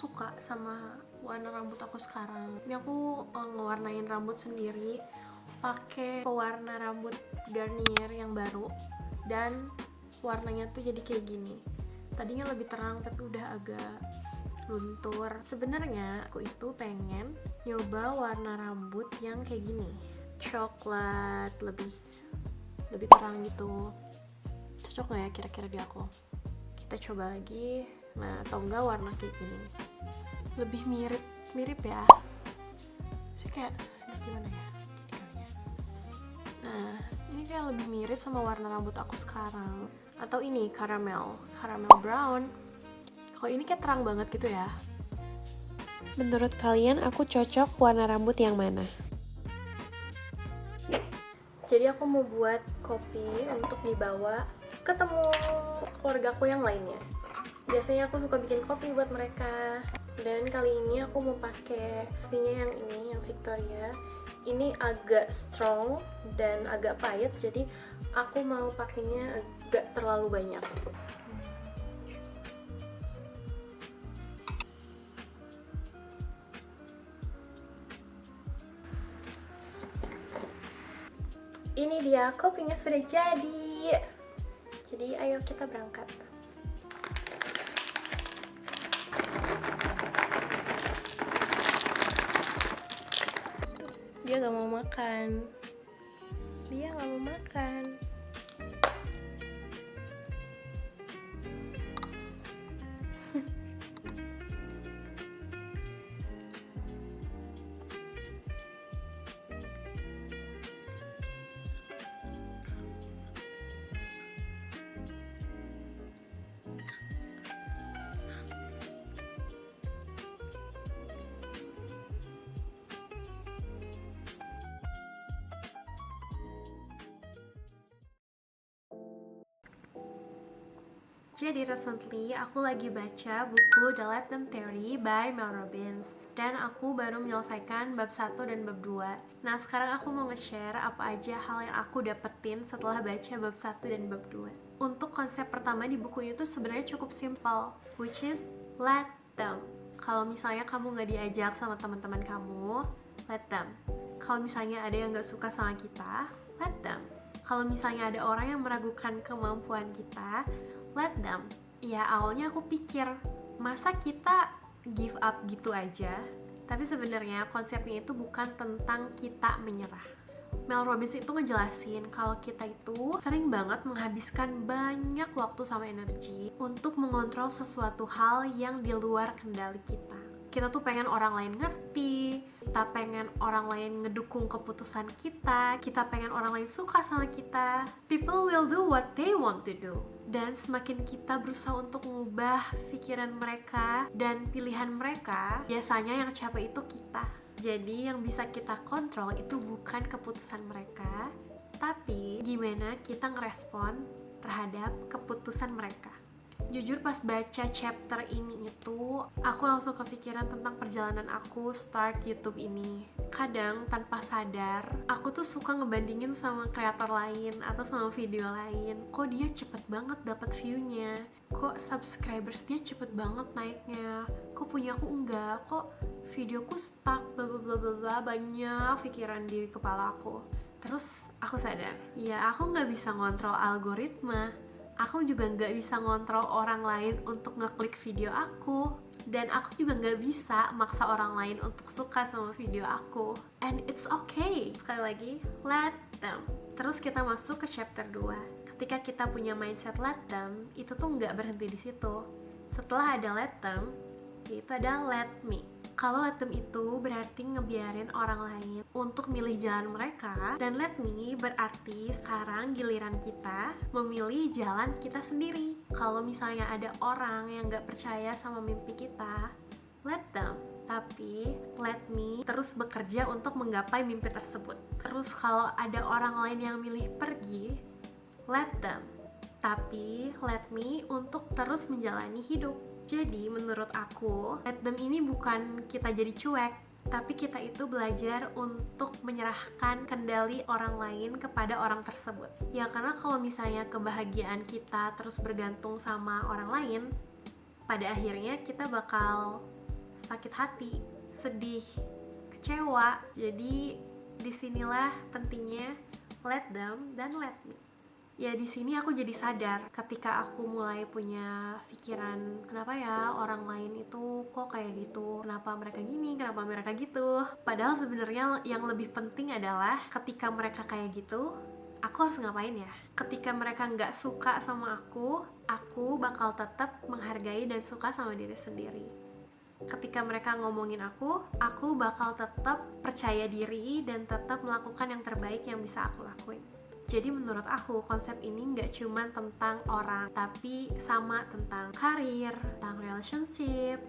suka sama warna rambut aku sekarang. Ini aku ngewarnain rambut sendiri pakai pewarna rambut Garnier yang baru, dan warnanya tuh jadi kayak gini. Tadinya lebih terang tapi udah agak luntur. Sebenarnya aku itu pengen nyoba warna rambut yang kayak gini, coklat, lebih terang gitu. Cocok gak ya kira-kira di aku? Kita coba lagi. Nah, atau enggak warna kayak gini, lebih mirip ya sih, kayak gimana ya jadinya. Nah, ini kayak lebih mirip sama warna rambut aku sekarang. Atau ini caramel brown. Kalau ini kayak terang banget gitu ya. Menurut kalian aku cocok warna rambut yang mana? Jadi aku mau buat kopi untuk dibawa ketemu keluargaku yang lainnya. Biasanya aku suka bikin kopi buat mereka, dan kali ini aku mau pakai kopinya yang ini, yang Victoria. Ini agak strong dan agak pahit, jadi aku mau pakainya agak terlalu banyak. Ini dia, kopinya sudah jadi. Jadi ayo kita berangkat. Dia gak mau makan. Jadi recently aku lagi baca buku The Let Them Theory by Mel Robbins, dan aku baru menyelesaikan bab 1 dan bab 2. Nah, sekarang aku mau nge-share apa aja hal yang aku dapetin setelah baca bab 1 dan bab 2. Untuk konsep pertama di buku itu sebenarnya cukup simple, which is let them. Kalau misalnya kamu gak diajak sama teman-teman kamu, let them. Kalau misalnya ada yang gak suka sama kita, let them. Kalau misalnya ada orang yang meragukan kemampuan kita, let them. Ya, awalnya aku pikir, masa kita give up gitu aja? Tapi sebenarnya konsepnya itu bukan tentang kita menyerah. Mel Robbins itu ngejelasin kalau kita itu sering banget menghabiskan banyak waktu sama energi untuk mengontrol sesuatu hal yang di luar kendali kita. Kita tuh pengen orang lain ngerti, kita pengen orang lain ngedukung keputusan kita pengen orang lain suka sama kita. People will do what they want to do. Dan semakin kita berusaha untuk mengubah pikiran mereka dan pilihan mereka, biasanya yang capek itu kita. Jadi yang bisa kita kontrol itu bukan keputusan mereka, tapi gimana kita ngerespon terhadap keputusan mereka. Jujur pas baca chapter ini itu, aku langsung kepikiran tentang perjalanan aku start YouTube ini. Kadang tanpa sadar, aku tuh suka ngebandingin sama kreator lain atau sama video lain. Kok dia cepet banget dapat view-nya? Kok subscribers dia cepet banget naiknya? Kok punya aku enggak? Kok videoku stuck? Bla bla bla bla, banyak pikiran di kepala aku. Terus aku sadar, ya aku nggak bisa ngontrol algoritma. Aku juga nggak bisa ngontrol orang lain untuk ngeklik video aku, dan aku juga nggak bisa maksa orang lain untuk suka sama video aku. And it's okay. Sekali lagi, let them. Terus kita masuk ke chapter 2. Ketika kita punya mindset let them, itu tuh nggak berhenti di situ. Setelah ada let them, itu ada let me. Kalau let them itu berarti ngebiarin orang lain untuk milih jalan mereka, dan let me berarti sekarang giliran kita memilih jalan kita sendiri. Kalau misalnya ada orang yang gak percaya sama mimpi kita, let them. Tapi let me terus bekerja untuk menggapai mimpi tersebut. Terus kalau ada orang lain yang milih pergi, let them. Tapi let me untuk terus menjalani hidup. Jadi menurut aku, let them ini bukan kita jadi cuek, tapi kita itu belajar untuk menyerahkan kendali orang lain kepada orang tersebut. Ya karena kalau misalnya kebahagiaan kita terus bergantung sama orang lain, pada akhirnya kita bakal sakit hati, sedih, kecewa. Jadi disinilah pentingnya let them dan let me. Ya di sini aku jadi sadar ketika aku mulai punya pikiran, kenapa ya orang lain itu kok kayak gitu, kenapa mereka gini, kenapa mereka gitu. Padahal sebenarnya yang lebih penting adalah ketika mereka kayak gitu, aku harus ngapain ya? Ketika mereka nggak suka sama aku bakal tetap menghargai dan suka sama diri sendiri. Ketika mereka ngomongin aku bakal tetap percaya diri dan tetap melakukan yang terbaik yang bisa aku lakuin. Jadi menurut aku konsep ini nggak cuma tentang orang, tapi sama tentang karir, tentang relationship,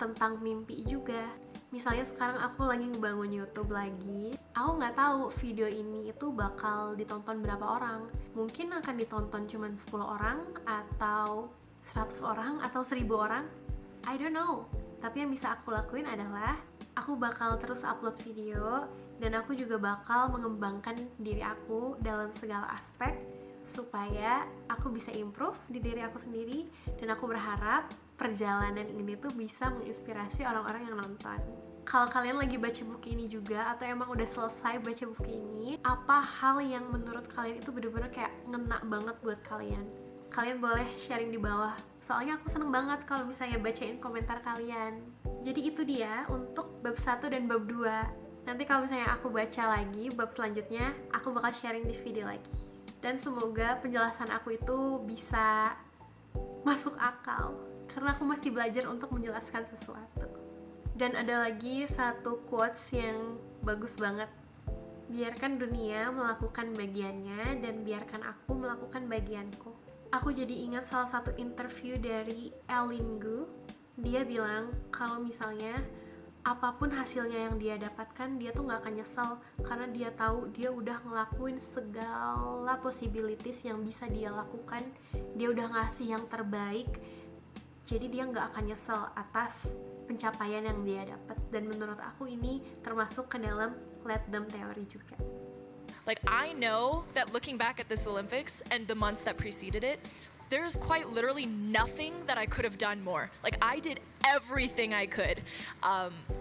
tentang mimpi juga. Misalnya sekarang aku lagi ngebangun YouTube lagi, aku nggak tahu video ini itu bakal ditonton berapa orang. Mungkin akan ditonton cuma 10 orang, atau 100 orang, atau 1000 orang. I don't know. Tapi yang bisa aku lakuin adalah aku bakal terus upload video, dan aku juga bakal mengembangkan diri aku dalam segala aspek supaya aku bisa improve di diri aku sendiri, dan aku berharap perjalanan ini tuh bisa menginspirasi orang-orang yang nonton. Kalau kalian lagi baca buku ini juga, atau emang udah selesai baca buku ini, apa hal yang menurut kalian itu bener-bener kayak ngena banget buat kalian? Kalian boleh sharing di bawah, soalnya aku seneng banget kalau misalnya bacain komentar kalian. Jadi itu dia untuk bab 1 dan bab 2. Nanti kalau misalnya aku baca lagi bab selanjutnya, aku bakal sharing di video lagi. Dan semoga penjelasan aku itu bisa masuk akal, karena aku masih belajar untuk menjelaskan sesuatu. Dan ada lagi satu quotes yang bagus banget. Biarkan dunia melakukan bagiannya, dan biarkan aku melakukan bagianku. Aku jadi ingat salah satu interview dari Eileen Gu. Dia bilang kalau misalnya apapun hasilnya yang dia dapatkan, dia tuh gak akan nyesel, karena dia tahu dia udah ngelakuin segala possibilities yang bisa dia lakukan. Dia udah ngasih yang terbaik, jadi dia gak akan nyesel atas pencapaian yang dia dapat. Dan menurut aku ini termasuk ke dalam let them theory juga. Like, I know that looking back at this Olympics and the months that preceded it, there's quite literally nothing that I could have done more. Like, I did everything I could,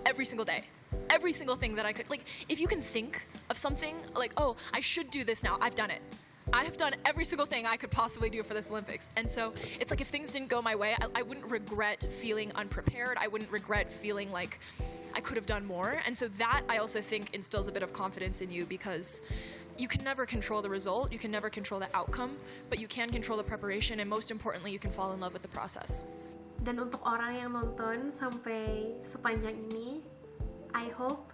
every single day. Every single thing that I could. Like, if you can think of something, like, oh, I should do this now, I've done it. I have done every single thing I could possibly do for this Olympics. And so, it's like if things didn't go my way, I wouldn't regret feeling unprepared. I wouldn't regret feeling like I could have done more. And so that, I also think, instills a bit of confidence in you, because you can never control the result, you can never control the outcome, but you can control the preparation, and most importantly, you can fall in love with the process. Dan untuk orang yang nonton sampai sepanjang ini, I hope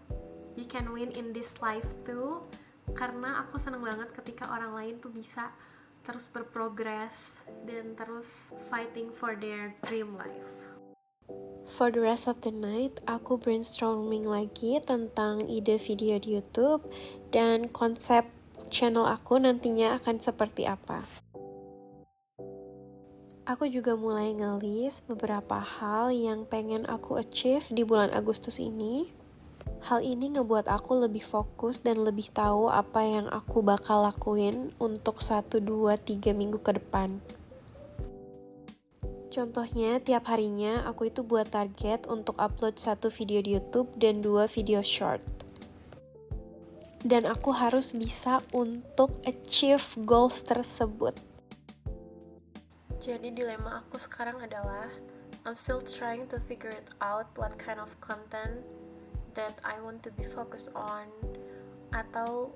you can win in this life too, karena aku seneng banget ketika orang lain tuh bisa terus berprogres dan terus fighting for their dream life. For the rest of the night, aku brainstorming lagi tentang ide video di YouTube dan konsep channel aku nantinya akan seperti apa. Aku juga mulai nge-list beberapa hal yang pengen aku achieve di bulan Agustus ini. Hal ini ngebuat aku lebih fokus dan lebih tahu apa yang aku bakal lakuin untuk 1, 2, 3 minggu ke depan. Contohnya, tiap harinya aku itu buat target untuk upload 1 video di YouTube dan 2 video short. Dan aku harus bisa untuk achieve goals tersebut. Jadi dilema aku sekarang adalah I'm still trying to figure it out what kind of content that I want to be focused on, atau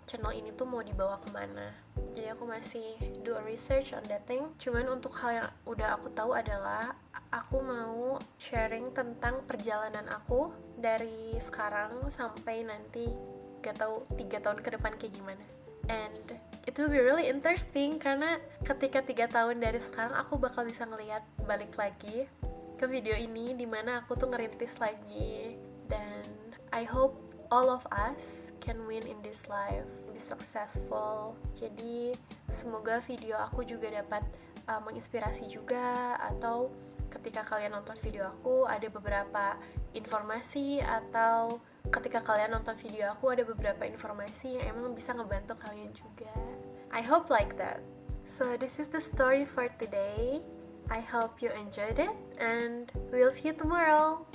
channel ini tuh mau dibawa kemana. Jadi aku masih do a research on that thing. Cuman untuk hal yang udah aku tahu adalah aku mau sharing tentang perjalanan aku dari sekarang sampai nanti gak tahu 3 tahun ke depan kayak gimana. And it will be really interesting, karena ketika 3 tahun dari sekarang aku bakal bisa ngelihat balik lagi ke video ini dimana aku tuh ngerintis lagi. Dan I hope all of us can win in this life, be successful. Jadi semoga video aku juga dapat menginspirasi juga, atau ketika kalian nonton video aku ada beberapa informasi, atau ketika kalian nonton video aku ada beberapa informasi yang emang bisa ngebantu kalian juga. I hope like that. So this is the story for today. I hope you enjoyed it and we'll see you tomorrow.